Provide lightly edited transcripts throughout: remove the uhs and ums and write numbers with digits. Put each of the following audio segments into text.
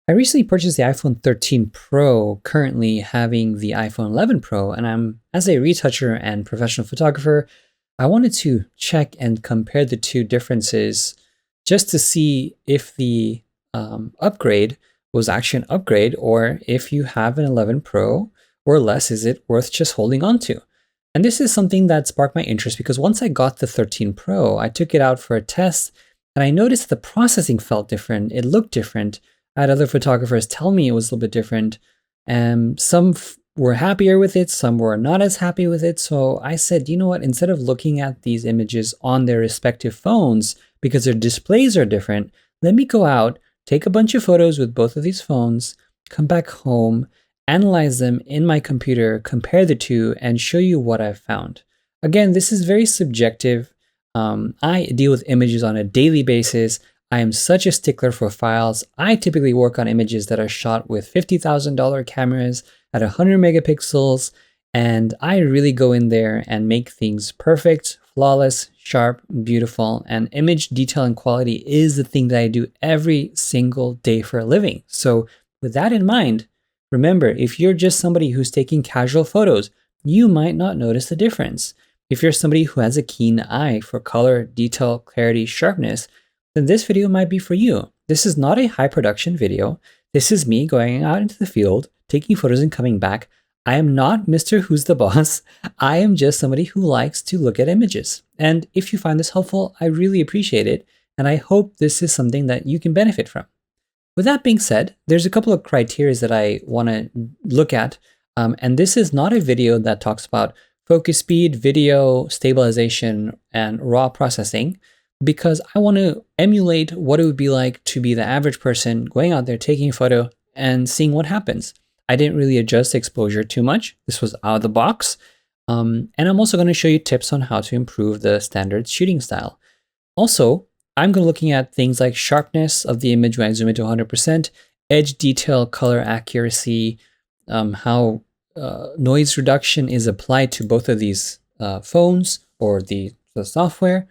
I recently purchased the iPhone 13 Pro, currently having the iPhone 11 Pro, and as a retoucher and professional photographer, I wanted to check and compare the two differences just to see if the upgrade was actually an upgrade, or if you have an 11 Pro or less, is it worth just holding on to? And this is something that sparked my interest because once I got the 13 Pro, I took it out for a test and I noticed the processing felt different. It looked different. I had other photographers tell me it was a little bit different. And some were happier with it, some were not as happy with it. So I said, you know what, instead of looking at these images on their respective phones because their displays are different, let me go out, take a bunch of photos with both of these phones, come back home, analyze them in my computer, compare the two, and show you what I've found. Again, this is very subjective. I deal with images on a daily basis. I am such a stickler for files. I typically work on images that are shot with $50,000 cameras at 100 megapixels, and I really go in there and make things perfect, flawless, sharp, beautiful, and image detail and quality is the thing that I do every single day for a living. So with that in mind, remember, if you're just somebody who's taking casual photos, you might not notice the difference. If you're somebody who has a keen eye for color, detail, clarity, sharpness, then this video might be for you. This is not a high production video. This is me going out into the field, taking photos and coming back. I am not Mr. Who's the Boss. I am just somebody who likes to look at images. And if you find this helpful, I really appreciate it. And I hope this is something that you can benefit from. With that being said, there's a couple of criteria that I want to look at. And this is not a video that talks about focus speed, video stabilization, and raw processing, because I want to emulate what it would be like to be the average person going out there taking a photo and seeing what happens. I didn't really adjust exposure too much. This was out of the box. And I'm also going to show you tips on how to improve the standard shooting style. Also, I'm going to be looking at things like sharpness of the image when I zoom into 100%, edge detail, color accuracy, how noise reduction is applied to both of these phones or the software.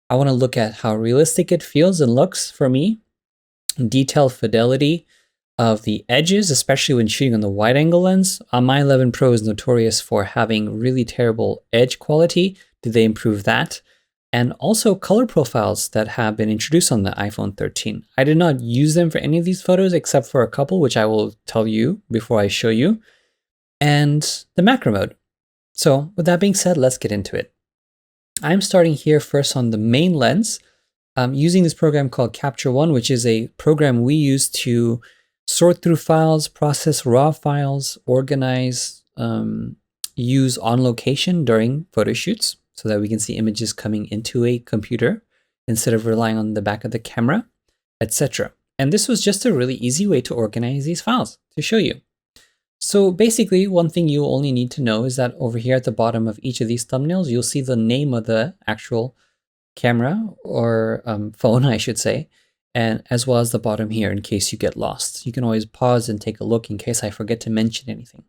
I want to look at how realistic it feels and looks for me, detail fidelity of the edges, especially when shooting on the wide angle lens. My 11 Pro is notorious for having really terrible edge quality. Did they improve that? And also color profiles that have been introduced on the iPhone 13. I did not use them for any of these photos except for a couple, which I will tell you before I show you, and the macro mode. So with that being said, let's get into it. I'm starting here first on the main lens. I'm using this program called Capture One, which is a program we use to sort through files, process raw files, organize, use on location during photo shoots so that we can see images coming into a computer instead of relying on the back of the camera, etc. And this was just a really easy way to organize these files to show you. So basically, one thing you only need to know is that over here at the bottom of each of these thumbnails, you'll see the name of the actual camera or phone, I should say, and as well as the bottom here in case you get lost. You can always pause and take a look in case I forget to mention anything.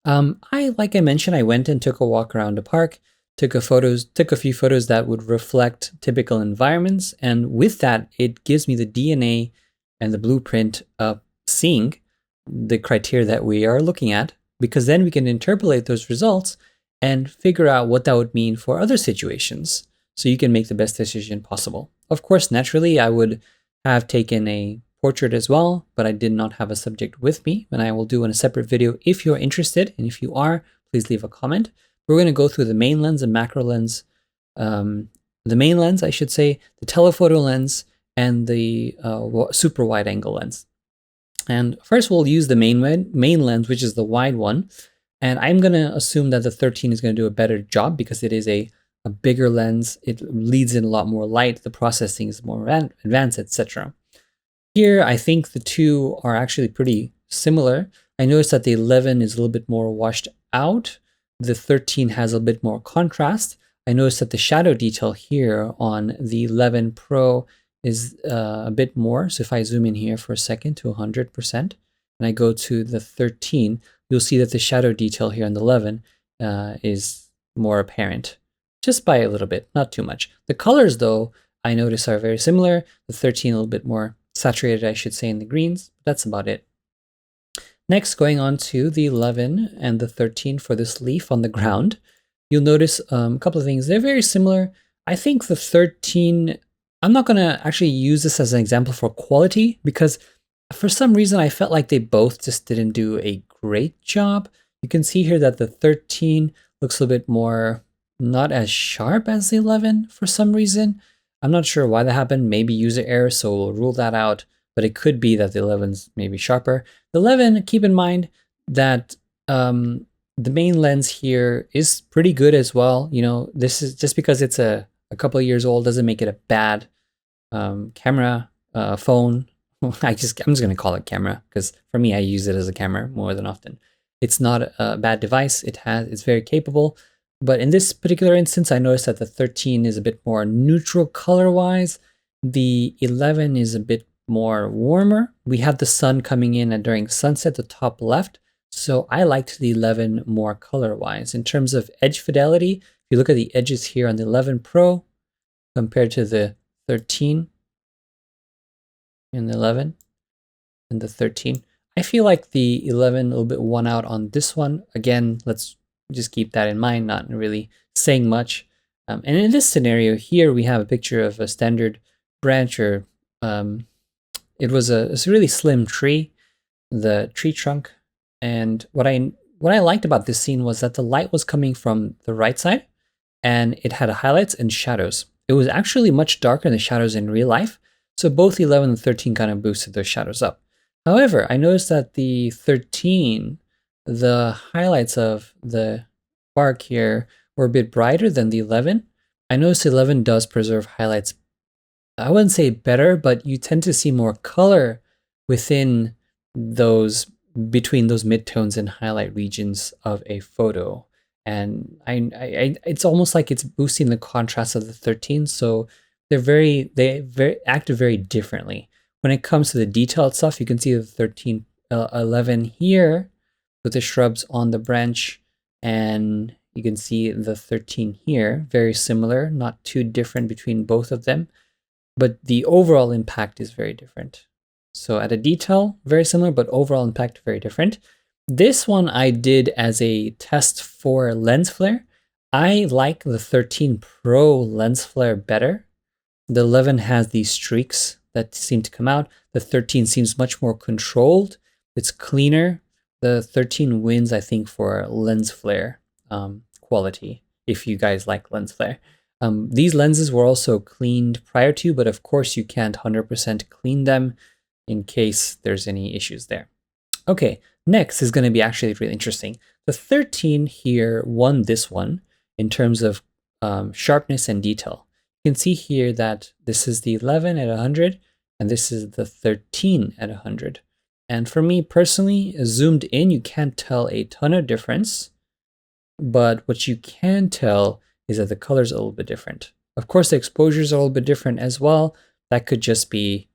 Like I mentioned, I went and took a walk around the park, took a few photos that would reflect typical environments, and with that, it gives me the DNA and the blueprint of seeing the criteria that we are looking at, because then we can interpolate those results and figure out what that would mean for other situations so you can make the best decision possible. Of course, naturally, I would have taken a portrait as well, but I did not have a subject with me, and I will do in a separate video if you're interested, and if you are, please leave a comment. We're going to go through the main lens and macro lens, the main lens, I should say, the telephoto lens, and the super wide angle lens. And first we'll use the main lens, which is the wide one. And I'm going to assume that the 13 is going to do a better job because it is a bigger lens. It leads in a lot more light. The processing is more advanced, etc. Here, I think the two are actually pretty similar. I noticed that the 11 is a little bit more washed out. The 13 has a bit more contrast. I noticed that the shadow detail here on the 11 Pro is a bit more. So if I zoom in here for a second to 100% and I go to the 13, you'll see that the shadow detail here on the 11 is more apparent, just by a little bit, not too much. The colors though, I notice are very similar. The 13 a little bit more saturated, I should say, in the greens. That's about it. Next, going on to the 11 and the 13 for this leaf on the ground, you'll notice a couple of things. They're very similar. I think the 13, I'm not going to actually use this as an example for quality because for some reason I felt like they both just didn't do a great job. You can see here that the 13 looks a little bit more not as sharp as the 11 for some reason. I'm not sure why that happened. Maybe user error, so we'll rule that out. But it could be that the 11's maybe sharper. The 11, keep in mind that the main lens here is pretty good as well. You know, this is just because it's a couple of years old doesn't make it a bad camera, phone. I'm just gonna call it camera because for me, I use it as a camera more than often. It's not a bad device. It's very capable. But in this particular instance, I noticed that the 13 is a bit more neutral color-wise. The 11 is a bit more warmer. We have the sun coming in and during sunset, the top left. So I liked the 11 more color-wise. In terms of edge fidelity, if you look at the edges here on the 11 Pro compared to the 13 and the 11 and the 13, I feel like the 11 a little bit won out on this one. Again, let's just keep that in mind, not really saying much. And in this scenario here, we have a picture of a standard branch or it was a really slim tree, the tree trunk. And what I liked about this scene was that the light was coming from the right side and it had highlights and shadows. It was actually much darker than the shadows in real life. So both 11 and 13 kind of boosted those shadows up. However, I noticed that the 13, the highlights of the bark here were a bit brighter than the 11. I noticed 11 does preserve highlights, I wouldn't say better, but you tend to see more color within those, between those midtones and highlight regions of a photo. And it's almost like it's boosting the contrast of the 13. So they act very differently. When it comes to the detailed stuff, you can see the 11 here with the shrubs on the branch, and you can see the 13 here, very similar, not too different between both of them, but the overall impact is very different. So at a detail, very similar, but overall impact very different. This one I did as a test for lens flare. I like the 13 Pro lens flare better. The 11 has these streaks that seem to come out. The 13 seems much more controlled. It's cleaner. The 13 wins, I think, for lens flare quality, if you guys like lens flare. These lenses were also cleaned prior to, but of course you can't 100% clean them in case there's any issues there. Okay, next is going to be actually really interesting. The 13 here won this one in terms of sharpness and detail. You can see here that this is the 11 at 100 and this is the 13 at 100. And for me personally, zoomed in, you can't tell a ton of difference, but what you can tell is that the colors are a little bit different. Of course, the exposures are a little bit different as well. That could just be,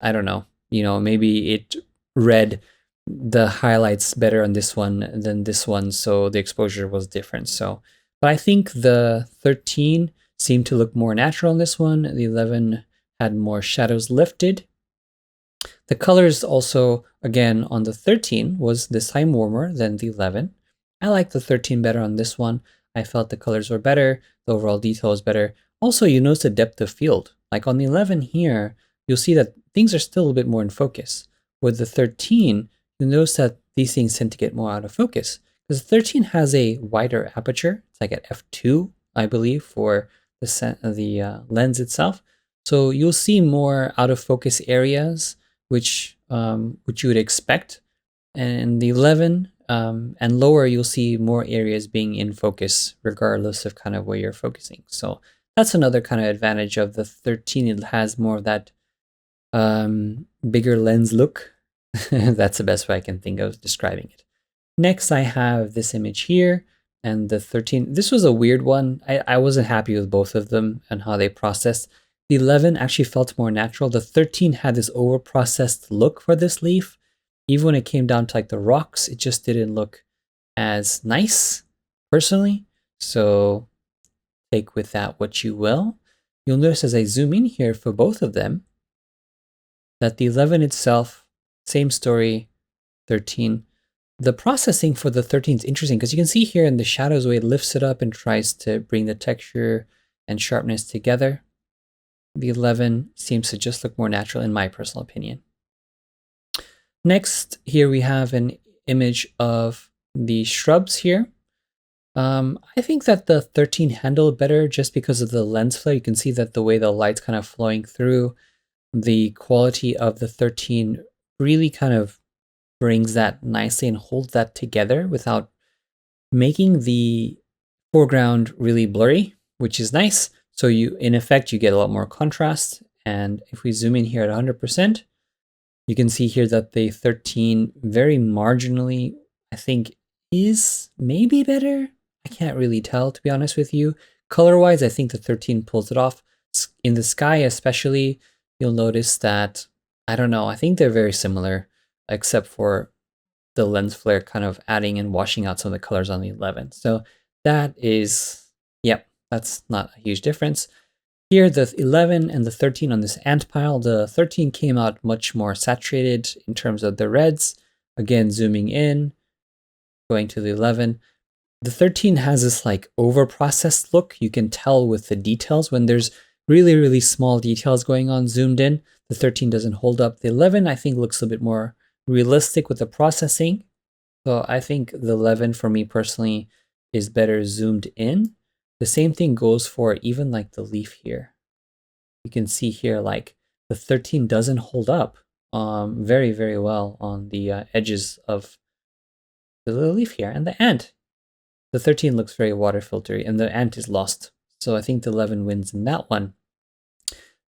I don't know, maybe it read the highlights better on this one than this one, so the exposure was different. So, but I think the 13 seemed to look more natural in this one. The 11 had more shadows lifted. The colors also, again, on the 13 was this time warmer than the 11. I like the 13 better on this one. I felt the colors were better. The overall detail was better. Also, you notice the depth of field. Like on the 11 here, you'll see that things are still a bit more in focus. With the 13, you'll notice that these things tend to get more out of focus. Because the 13 has a wider aperture. It's like at f2, I believe, for the lens itself. So you'll see more out of focus areas, which you would expect. And the 11 and lower, you'll see more areas being in focus, regardless of kind of where you're focusing. So that's another kind of advantage of the 13. It has more of that bigger lens look. That's the best way I can think of describing it. Next, I have this image here and the 13. This was a weird one. I wasn't happy with both of them and how they processed. The 11 actually felt more natural. The 13 had this over-processed look for this leaf. Even when it came down to like the rocks, it just didn't look as nice, personally. So take with that what you will. You'll notice as I zoom in here for both of them, that the 11 itself, same story, 13. The processing for the 13 is interesting because you can see here in the shadows way it lifts it up and tries to bring the texture and sharpness together. The 11 seems to just look more natural in my personal opinion. Next, here we have an image of the shrubs here. I think that the 13 handled better just because of the lens flare. You can see that the way the light's kind of flowing through, the quality of the 13 really kind of brings that nicely and holds that together without making the foreground really blurry, which is nice. So in effect, you get a lot more contrast. And if we zoom in here at 100%, you can see here that the 13 very marginally, I think, is maybe better. I can't really tell, to be honest with you. Color-wise, I think the 13 pulls it off. In the sky especially, you'll notice that, I don't know, I think they're very similar, except for the lens flare kind of adding and washing out some of the colors on the 11. So that is, yep, that's not a huge difference. Here, the 11 and the 13 on this ant pile, the 13 came out much more saturated in terms of the reds. Again, zooming in, going to the 11. The 13 has this like over-processed look. You can tell with the details when there's really, really small details going on zoomed in. The 13 doesn't hold up. The 11, I think, looks a bit more realistic with the processing. So I think the 11 for me personally is better zoomed in. The same thing goes for even like the leaf here. You can see here like the 13 doesn't hold up very, very well on the edges of the little leaf here. And the ant, the 13 looks very water filtery and the ant is lost. So I think the 11 wins in that one.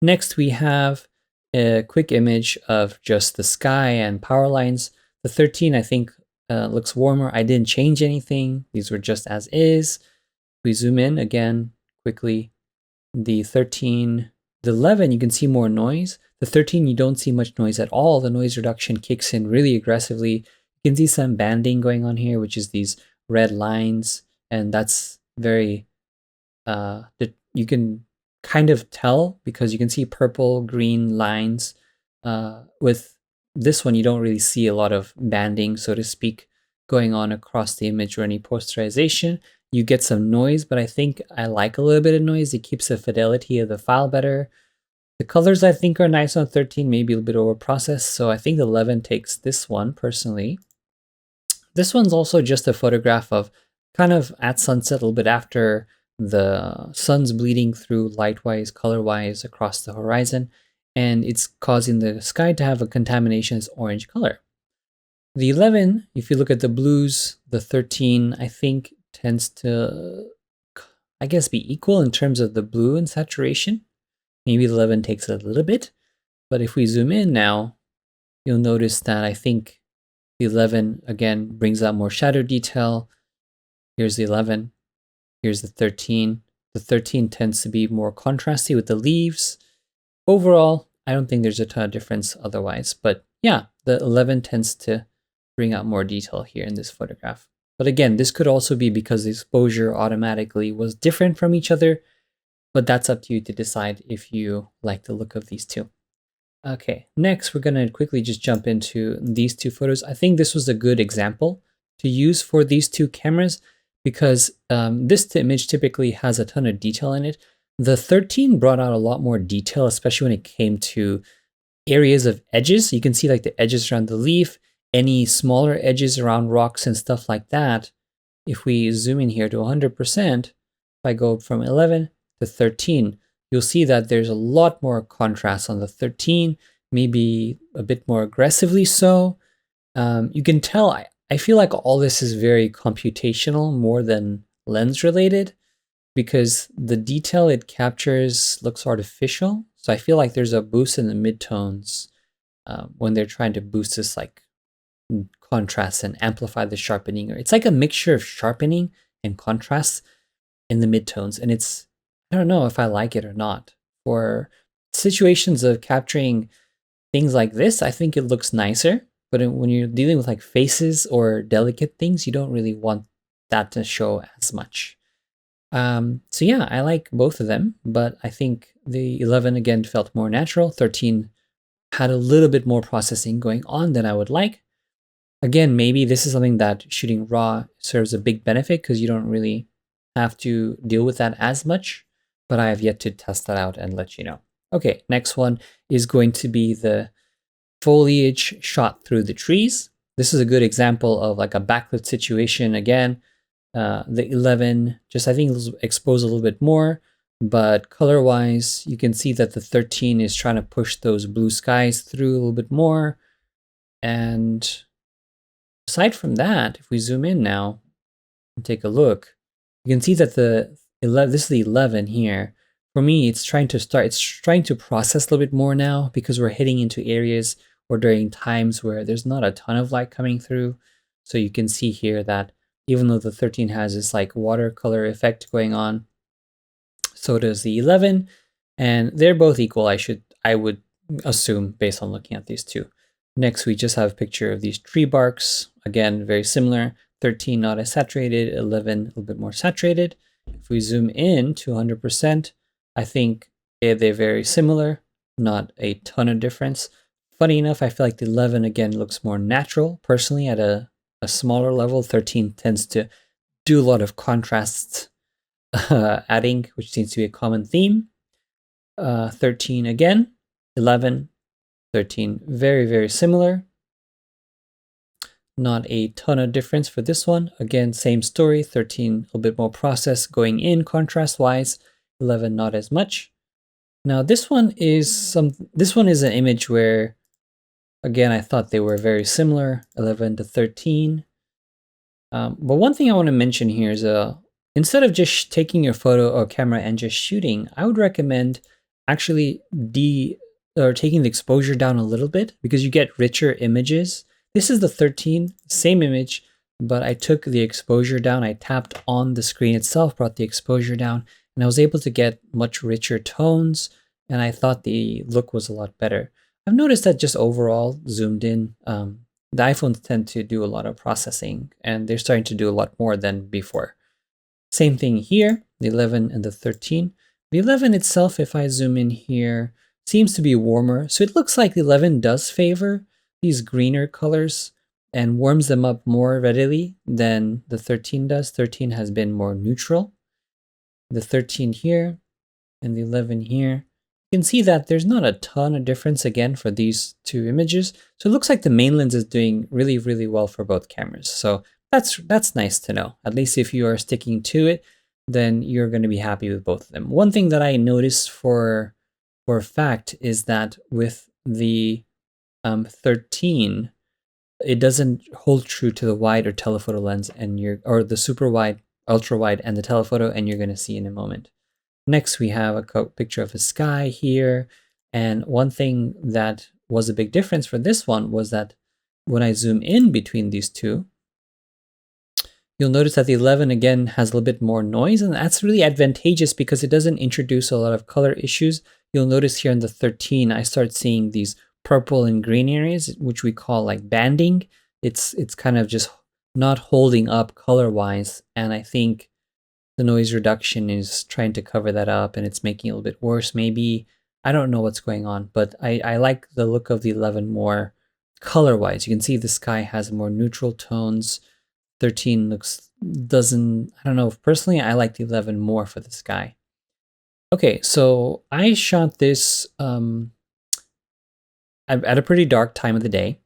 Next we have a quick image of just the sky and power lines. The 13 I think looks warmer. I didn't change anything. These were just as is. We zoom in again quickly. The 13, the 11 you can see more noise. The 13 you don't see much noise at all. The noise reduction kicks in really aggressively. You can see some banding going on here, which is these red lines, and that's very you can kind of tell because you can see purple green lines. With this one you don't really see a lot of banding, so to speak, going on across the image or any posterization. You get some noise, but I think I like a little bit of noise. It keeps the fidelity of the file better. The colors I think are nice on 13, maybe a little bit over processed, so I think the 11 takes this one personally. This one's also just a photograph of kind of at sunset, a little bit after the sun's bleeding through light-wise, color-wise across the horizon, and it's causing the sky to have a contamination as orange color. The 11, if you look at the blues, the 13, I think tends to, I guess, be equal in terms of the blue and saturation. Maybe the 11 takes a little bit, but if we zoom in now, you'll notice that I think the 11, again, brings out more shadow detail. Here's the 11. Here's the 13. The 13 tends to be more contrasty with the leaves. Overall, I don't think there's a ton of difference otherwise. But yeah, the 11 tends to bring out more detail here in this photograph. But again, this could also be because the exposure automatically was different from each other. But that's up to you to decide if you like the look of these two. Okay, next we're going to quickly just jump into these two photos. I think this was a good example to use for these two cameras because this image typically has a ton of detail in it. The 13 brought out a lot more detail, especially when it came to areas of edges. You can see like the edges around the leaf, any smaller edges around rocks and stuff like that. If we zoom in here to 100%, if I go from 11 to 13, you'll see that there's a lot more contrast on the 13, maybe a bit more aggressively so. You can tell, I feel like all this is very computational more than lens related because the detail it captures looks artificial. So I feel like there's a boost in the midtones when they're trying to boost this like contrast and amplify the sharpening. It's like a mixture of sharpening and contrast in the midtones. And it's, I don't know if I like it or not. For situations of capturing things like this, I think it looks nicer. But when you're dealing with like faces or delicate things, you don't really want that to show as much. So yeah, I like both of them, but I think the 11 again felt more natural. 13 had a little bit more processing going on than I would like. Again, maybe this is something that shooting RAW serves a big benefit because you don't really have to deal with that as much, but I have yet to test that out and let you know. Okay, next one is going to be the foliage shot through the trees. This is a good example of like a backlit situation. Again, the 11 just I think expose a little bit more, but color wise, you can see that the 13 is trying to push those blue skies through a little bit more. And aside from that, if we zoom in now and take a look, you can see that the 11, this is the 11 here. For me, it's trying to process a little bit more now because we're hitting into areas or during times where there's not a ton of light coming through. So you can see here that even though the 13 has this like watercolor effect going on, so does the 11, and they're both equal, I would assume, based on looking at these two. Next, we just have a picture of these tree barks. Again, very similar. 13 not as saturated, 11 a little bit more saturated. If we zoom in to 100%, I think they're very similar, not a ton of difference. Funny enough, I feel like the 11 again looks more natural. Personally, at a smaller level, 13 tends to do a lot of contrasts adding, which seems to be a common theme. 13 again, 11, 13, very, very similar. Not a ton of difference for this one. Again, same story, 13 a little bit more process going in contrast-wise, 11 not as much. Now this one is an image where, again, I thought they were very similar, 11 to 13. But one thing I want to mention here is instead of just taking your photo or camera and just shooting, I would recommend actually taking the exposure down a little bit because you get richer images. This is the 13, same image, but I took the exposure down. I tapped on the screen itself, brought the exposure down, and I was able to get much richer tones, and I thought the look was a lot better. I've noticed that just overall, zoomed in, the iPhones tend to do a lot of processing, and they're starting to do a lot more than before. Same thing here, the 11 and the 13. The 11 itself, if I zoom in here, seems to be warmer. So it looks like the 11 does favor these greener colors and warms them up more readily than the 13 does. 13 has been more neutral. The 13 here and the 11 here, you can see that there's not a ton of difference again for these two images. So it looks like the main lens is doing really, really well for both cameras. So that's nice to know. At least if you are sticking to it, then you're going to be happy with both of them. One thing that I noticed for a fact is that with the 13, it doesn't hold true to the wide or telephoto lens, or the super wide, ultra wide, and the telephoto, and you're going to see in a moment. Next, we have a picture of a sky here, and one thing that was a big difference for this one was that when I zoom in between these two, you'll notice that the 11 again has a little bit more noise, and that's really advantageous because it doesn't introduce a lot of color issues. You'll notice here in the 13, I start seeing these purple and green areas, which we call like banding. It's kind of just not holding up color-wise, and I think the noise reduction is trying to cover that up, and it's making it a little bit worse. Maybe, I don't know what's going on, but I like the look of the 11 more color-wise. You can see the sky has more neutral tones. 13 I don't know, personally I like the 11 more for the sky. Okay, so I shot this at a pretty dark time of the day,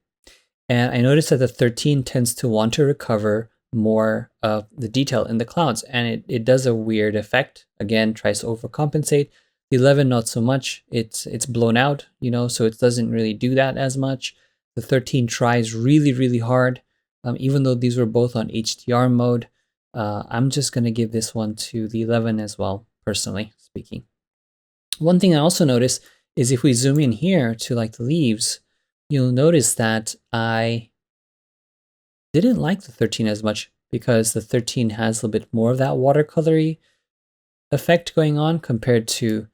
and I noticed that the 13 tends to want to recover more of the detail in the clouds, and it does a weird effect. Again, tries to overcompensate. The 11 not so much. It's blown out, so it doesn't really do that as much. The 13 tries really, really hard. Even though these were both on HDR mode, I'm just going to give this one to the 11 as well, personally speaking. One thing I also noticed is if we zoom in here to like the leaves, you'll notice that I didn't like the 13 as much because the 13 has a little bit more of that watercolory effect going on compared to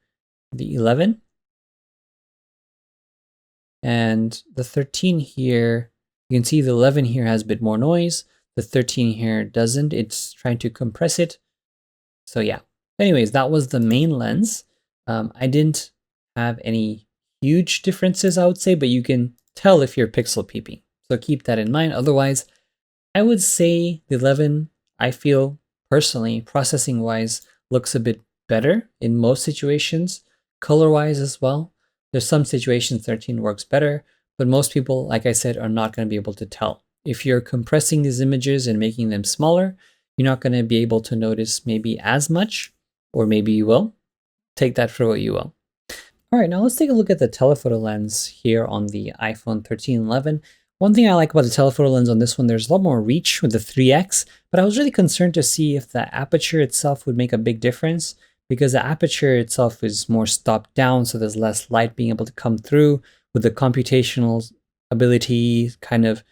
the 11. And the 13 here, you can see the 11 here has a bit more noise. The 13 here doesn't. It's trying to compress it. So yeah. Anyways, that was the main lens. I didn't have any huge differences, I would say, but you can tell if you're pixel peeping. So keep that in mind. Otherwise, I would say the 11, I feel personally, processing wise, looks a bit better in most situations, color wise as well. There's some situations 13 works better, but most people, like I said, are not going to be able to tell. If you're compressing these images and making them smaller, you're not going to be able to notice maybe as much, or maybe you will. Take that for what you will. All right, now let's take a look at the telephoto lens here on the iPhone 13 11. One thing I like about the telephoto lens on this one, there's a lot more reach with the 3x, but I was really concerned to see if the aperture itself would make a big difference, because the aperture itself is more stopped down, so there's less light being able to come through. With the computational ability kind of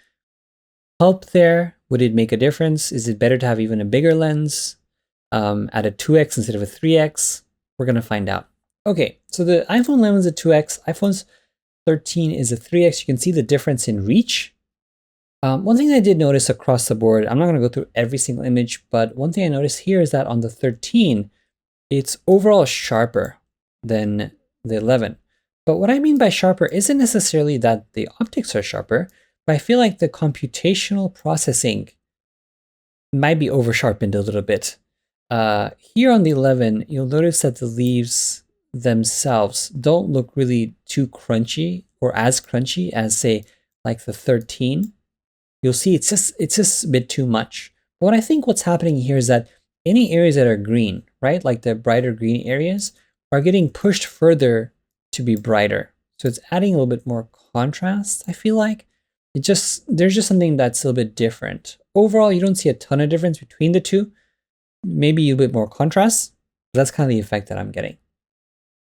help there, would it make a difference? Is it better to have even a bigger lens at a 2x instead of a 3x? We're going to find out. Okay, so the iPhone 11 is a 2x, iPhone's 13 is a 3x. You can see the difference in reach. One thing I did notice across the board, I'm not going to go through every single image, but one thing I noticed here is that on the 13, it's overall sharper than the 11. But what I mean by sharper isn't necessarily that the optics are sharper, but I feel like the computational processing might be over sharpened a little bit. Here on the 11, you'll notice that the leaves themselves don't look really too crunchy or as crunchy as, say, like the 13. You'll see it's just a bit too much. But what I think what's happening here is that any areas that are green, right, like the brighter green areas, are getting pushed further to be brighter. So it's adding a little bit more contrast, I feel like. There's just something that's a little bit different. Overall, you don't see a ton of difference between the two. Maybe a bit more contrast. That's kind of the effect that I'm getting.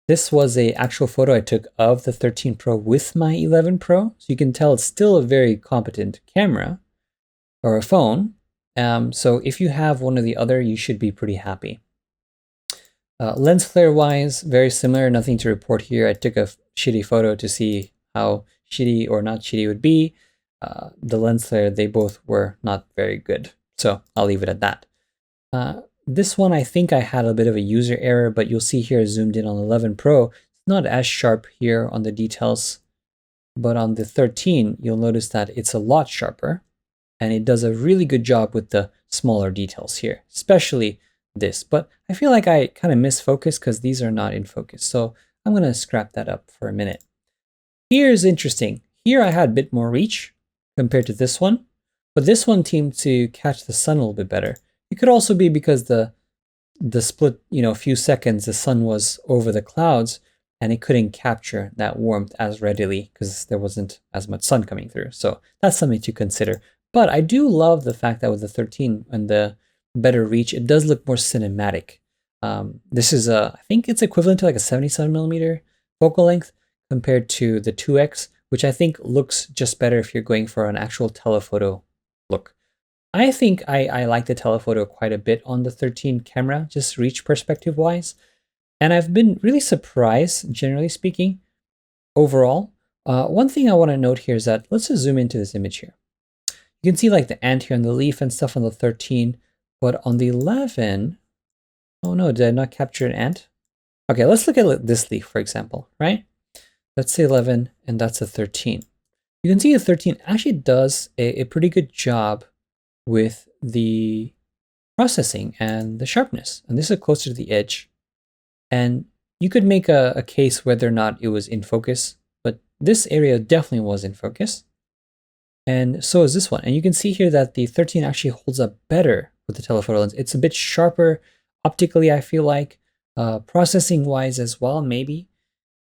This was an actual photo I took of the 13 Pro with my 11 Pro. So you can tell it's still a very competent camera or a phone. So if you have one or the other, you should be pretty happy. Lens flare wise, very similar, nothing to report here. I took a shitty photo to see how shitty or not shitty it would be. The lens flare, they both were not very good. So I'll leave it at that. This one, I think I had a bit of a user error, but you'll see here zoomed in on the 11 Pro. It's not as sharp here on the details, but on the 13, you'll notice that it's a lot sharper, and it does a really good job with the smaller details here, especially this. But I feel like I kind of misfocused because these are not in focus. So I'm going to scrap that up for a minute. Here's interesting. Here I had a bit more reach compared to this one, but this one seemed to catch the sun a little bit better. It could also be because the split, few seconds, the sun was over the clouds and it couldn't capture that warmth as readily because there wasn't as much sun coming through. So that's something to consider. But I do love the fact that with the 13 and the better reach, it does look more cinematic. This is I think it's equivalent to like a 77mm focal length compared to the 2x, which I think looks just better if you're going for an actual telephoto look. I think I like the telephoto quite a bit on the 13 camera, just reach perspective wise. And I've been really surprised, generally speaking, overall. One thing I want to note here is that, let's just zoom into this image here. You can see like the ant here on the leaf and stuff on the 13, but on the 11, oh no, did I not capture an ant? Okay, let's look at this leaf, for example, right? That's the 11 and that's the 13. You can see the 13 actually does a pretty good job with the processing and the sharpness. And this is closer to the edge. And you could make a case whether or not it was in focus, but this area definitely was in focus. And so is this one. And you can see here that the 13 actually holds up better with the telephoto lens. It's a bit sharper optically, I feel like, processing wise as well, maybe.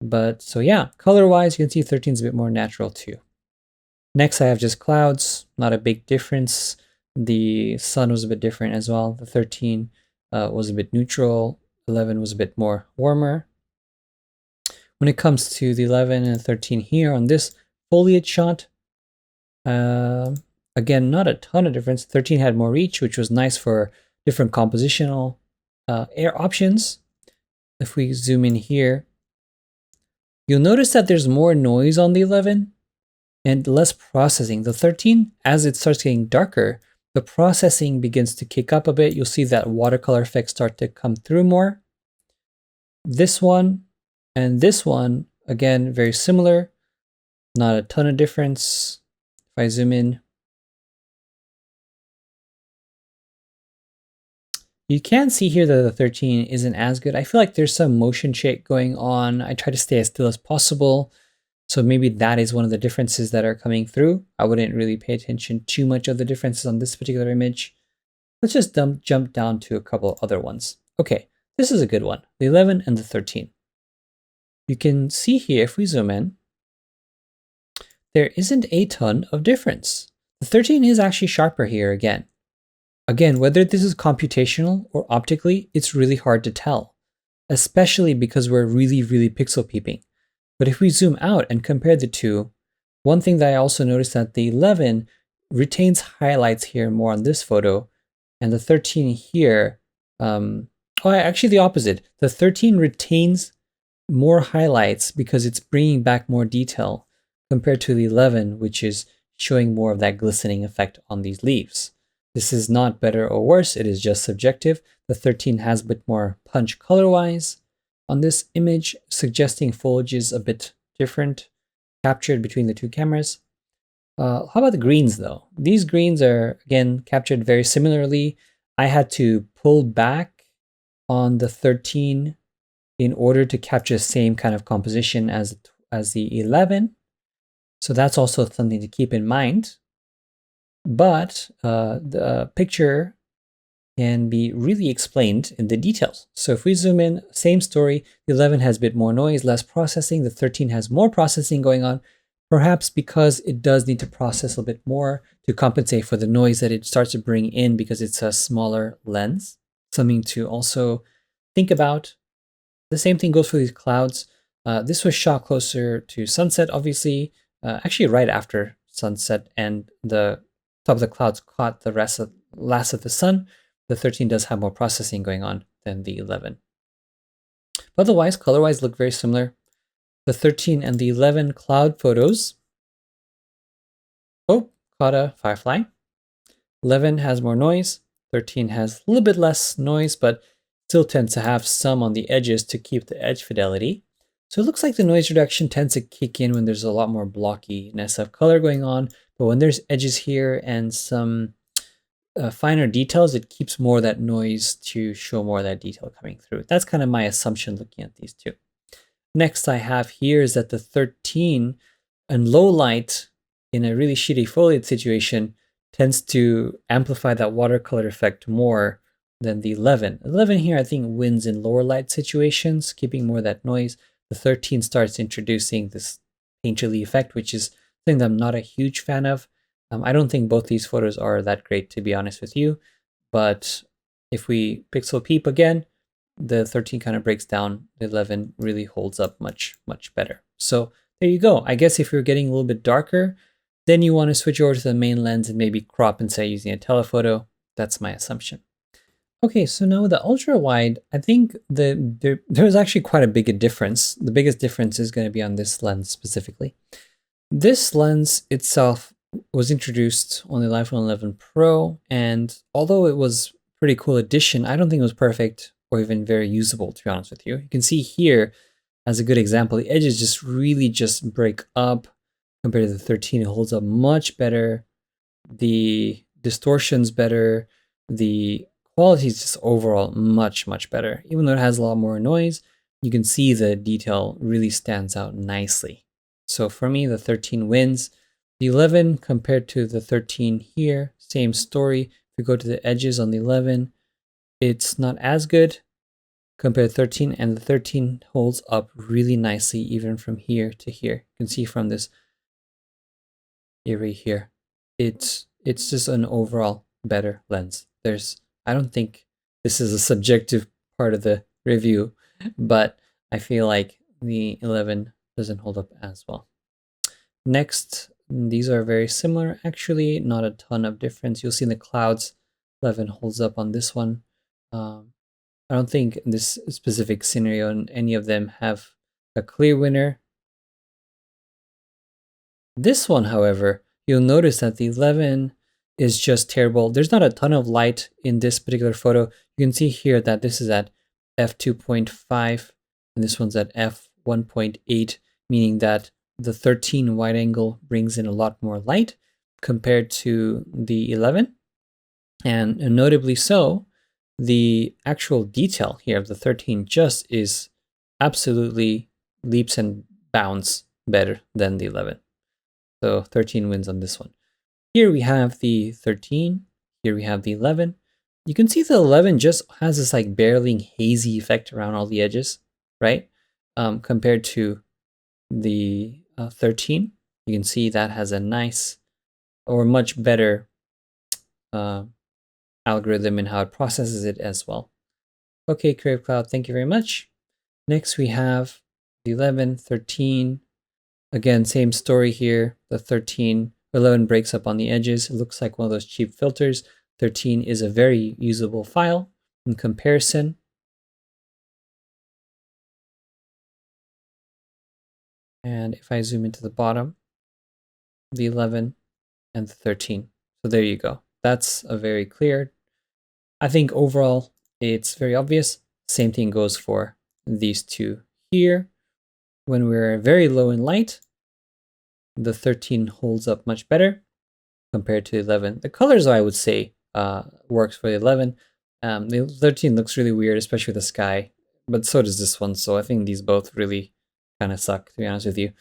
But so yeah, color wise, you can see 13 is a bit more natural too. Next, I have just clouds, not a big difference. The sun was a bit different as well. The 13 was a bit neutral. 11 was a bit more warmer. When it comes to the 11 and 13 here on this foliage shot, again, not a ton of difference. 13 had more reach, which was nice for different compositional air options. If we zoom in here, you'll notice that there's more noise on the 11 and less processing. The 13, as it starts getting darker, the processing begins to kick up a bit. You'll see that watercolor effects start to come through more. This one and this one again, very similar, not a ton of difference. If I zoom in, you can see here that the 13 isn't as good. I feel like there's some motion shake going on. I try to stay as still as possible. So maybe that is one of the differences that are coming through. I wouldn't really pay attention too much of the differences on this particular image. Let's just jump down to a couple other ones. Okay, this is a good one, the 11 and the 13. You can see here, if we zoom in, there isn't a ton of difference. The 13 is actually sharper here again. Again, whether this is computational or optically, it's really hard to tell, especially because we're really pixel peeping. But if we zoom out and compare the two, one thing that I also noticed that the 11 retains highlights here more on this photo, and the 13 here, actually the opposite. The 13 retains more highlights because it's bringing back more detail compared to the 11, which is showing more of that glistening effect on these leaves. This is not better or worse, it is just subjective. The 13 has a bit more punch color-wise on this image, suggesting foliage is a bit different, captured between the two cameras. How about the greens though? These greens are, again, captured very similarly. I had to pull back on the 13 in order to capture the same kind of composition as the 11. So that's also something to keep in mind. But the picture can be really explained in the details. So if we zoom in, same story, the 11 has a bit more noise, less processing, the 13 has more processing going on, perhaps because it does need to process a bit more to compensate for the noise that it starts to bring in because it's a smaller lens. Something to also think about. The same thing goes for these clouds. This was shot closer to sunset, obviously, actually right after sunset, and the top of the clouds caught the last of the sun. The 13 does have more processing going on than the 11. But otherwise, color-wise, look very similar. The 13 and the 11 cloud photos. Oh, caught a firefly. 11 has more noise. 13 has a little bit less noise, but still tends to have some on the edges to keep the edge fidelity. So it looks like the noise reduction tends to kick in when there's a lot more blockiness of color going on, but when there's edges here and some finer details, it keeps more of that noise to show more of that detail coming through. That's kind of my assumption looking at these two. Next I have here is that the 13 in low light in a really shitty foliage situation tends to amplify that watercolor effect more than the 11. 11 here I think wins in lower light situations, keeping more of that noise. The 13 starts introducing this painterly effect, which is something that I'm not a huge fan of. I don't think both these photos are that great, to be honest with you. But if we pixel peep again, the 13 kind of breaks down. The 11 really holds up much better. So there you go. I guess if you're getting a little bit darker, then you want to switch over to the main lens and maybe crop and say using a telephoto. That's my assumption. Okay, so now with the ultra wide, I think there's actually quite a big difference. The biggest difference is going to be on this lens specifically. This lens itself was introduced on the iPhone 11 Pro, and although it was a pretty cool addition, I don't think it was perfect or even very usable, to be honest with you. You can see here, as a good example, the edges just really break up compared to the 13. It holds up much better. The distortion's better. The quality is just overall much better. Even though it has a lot more noise, you can see the detail really stands out nicely. So for me, the 13 wins. The 11 compared to the 13 here, same story. If we go to the edges on the 11, it's not as good compared to 13, and the 13 holds up really nicely even from here to here. You can see from this area here, it's just an overall better lens. I don't think this is a subjective part of the review, but I feel like the 11 doesn't hold up as well. Next, these are very similar, actually, not a ton of difference. You'll see in the clouds, 11 holds up on this one. I don't think in this specific scenario any of them have a clear winner. This one, however, you'll notice that the 11 is just terrible. There's not a ton of light in this particular photo. You can see here that this is at f2.5 and this one's at f1.8. meaning that the 13 wide angle brings in a lot more light compared to the 11. And notably so, the actual detail here of the 13 just is absolutely leaps and bounds better than the 11. So 13 wins on this one. Here we have the 13. Here we have the 11. You can see the 11 just has this like barely hazy effect around all the edges, right? Compared to the 13, you can see that has a nice or much better algorithm in how it processes it as well. Okay, Creative Cloud, thank you very much. Next we have the 11, 13. Again, same story here. The 13, 11 breaks up on the edges. It looks like one of those cheap filters. 13 is a very usable file in comparison. And if I zoom into the bottom, the 11 and the 13. So there you go. That's a very clear. I think overall, it's very obvious. Same thing goes for these two here. When we're very low in light, the 13 holds up much better compared to 11. The colors, I would say, works for the 11. The 13 looks really weird, especially with the sky, but so does this one. So I think these both really kind of suck, to be honest with you.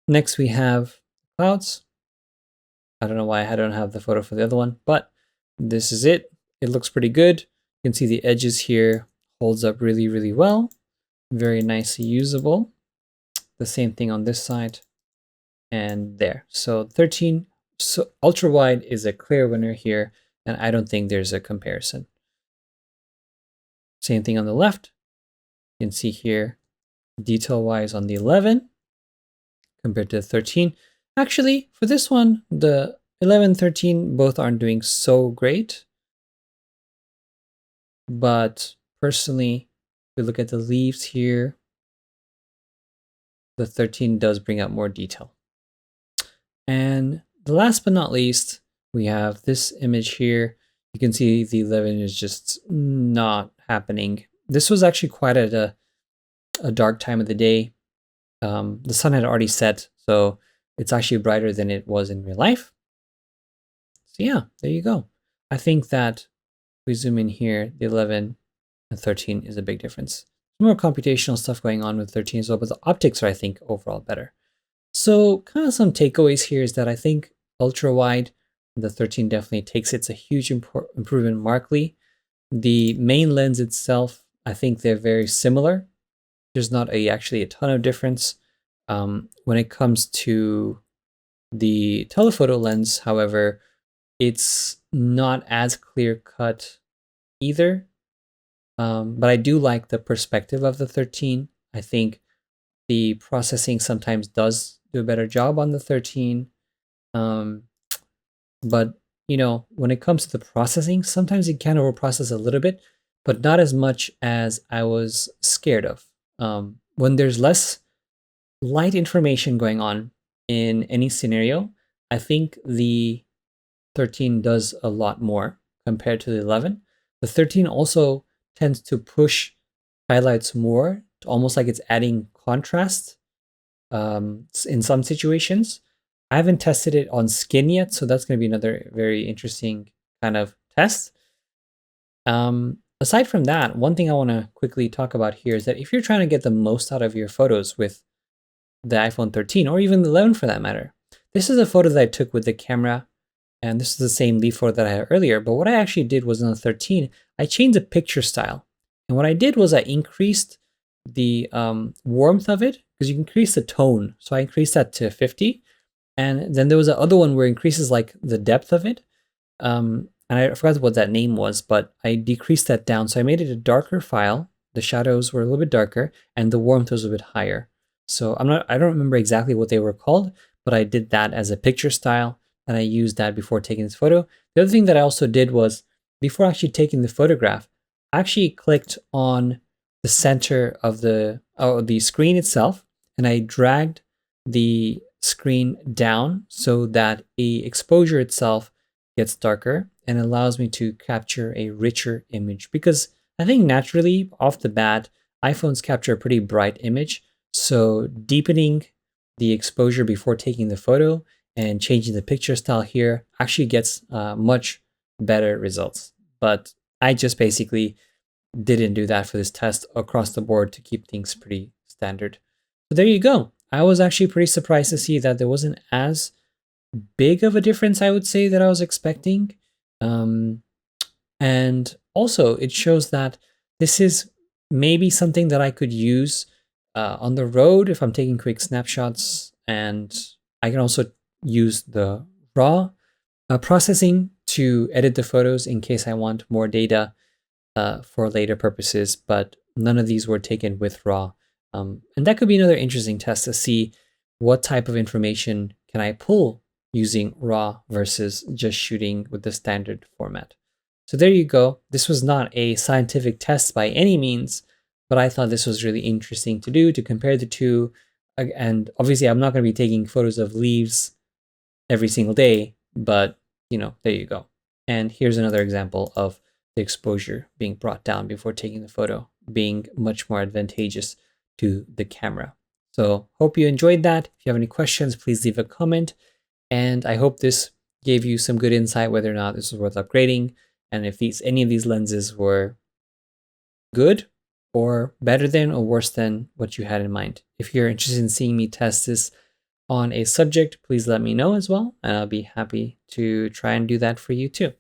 Next, we have clouds. I don't know why I don't have the photo for the other one, but this is it. It looks pretty good. You can see the edges here holds up really, really well. Very nicely usable. The same thing on this side and there. So 13, so ultra wide is a clear winner here, and I don't think there's a comparison. Same thing on the left. You can see here, detail wise on the 11 compared to the 13. Actually, for this one, the 11, 13 both aren't doing so great. But personally, if we look at the leaves here, the 13 does bring out more detail. And the last but not least, we have this image here. You can see the 11 is just not happening. This was actually quite at a dark time of the day. The sun had already set, so it's actually brighter than it was in real life. So yeah, there you go. I think that if we zoom in here, the 11 and 13 is a big difference. More computational stuff going on with 13 as well, but the optics are, I think, overall better. So kind of some takeaways here is that I think ultra wide, the 13 definitely takes it. It's a huge improvement markedly. The main lens itself, I think they're very similar. There's not actually a ton of difference. When it comes to the telephoto lens, however, it's not as clear cut either. But I do like the perspective of the 13. I think the processing sometimes does do a better job on the 13. But, you know, when it comes to the processing, sometimes it can overprocess a little bit, but not as much as I was scared of. When there's less light information going on in any scenario, I think the 13 does a lot more compared to the 11. The 13 also tends to push highlights more, almost like it's adding contrast in some situations. I haven't tested it on skin yet, so that's going to be another very interesting kind of test. Aside from that, one thing I want to quickly talk about here is that if you're trying to get the most out of your photos with the iPhone 13 or even the 11 for that matter, this is a photo that I took with the camera, and this is the same leaf photo that I had earlier. But what I actually did was on the 13, I changed the picture style. And what I did was I increased the warmth of it, because you can increase the tone. So I increased that to 50. And then there was the other one where it increases like the depth of it. And I forgot what that name was, but I decreased that down. So I made it a darker file. The shadows were a little bit darker and the warmth was a bit higher. So I don't remember exactly what they were called, but I did that as a picture style and I used that before taking this photo. The other thing that I also did was before actually taking the photograph, I actually clicked on the center of the screen itself and I dragged the screen down so that the exposure itself gets darker and allows me to capture a richer image, because I think naturally off the bat iPhones capture a pretty bright image, so deepening the exposure before taking the photo and changing the picture style here actually gets much better results. But I just basically didn't do that for this test across the board to keep things pretty standard. So there you go. I was actually pretty surprised to see that there wasn't as big of a difference, I would say, that I was expecting. And also, it shows that this is maybe something that I could use on the road if I'm taking quick snapshots. And I can also use the RAW processing to edit the photos in case I want more data for later purposes, but none of these were taken with RAW. And that could be another interesting test to see what type of information can I pull using RAW versus just shooting with the standard format. So there you go. This was not a scientific test by any means, but I thought this was really interesting to do, to compare the two. And obviously I'm not going to be taking photos of leaves every single day, but there you go. And here's another example of the exposure being brought down before taking the photo, being much more advantageous to the camera. So hope you enjoyed that. If you have any questions, please leave a comment. And I hope this gave you some good insight whether or not this was worth upgrading, and if any of these lenses were good or better than or worse than what you had in mind. If you're interested in seeing me test this on a subject, please let me know as well, and I'll be happy to try and do that for you too.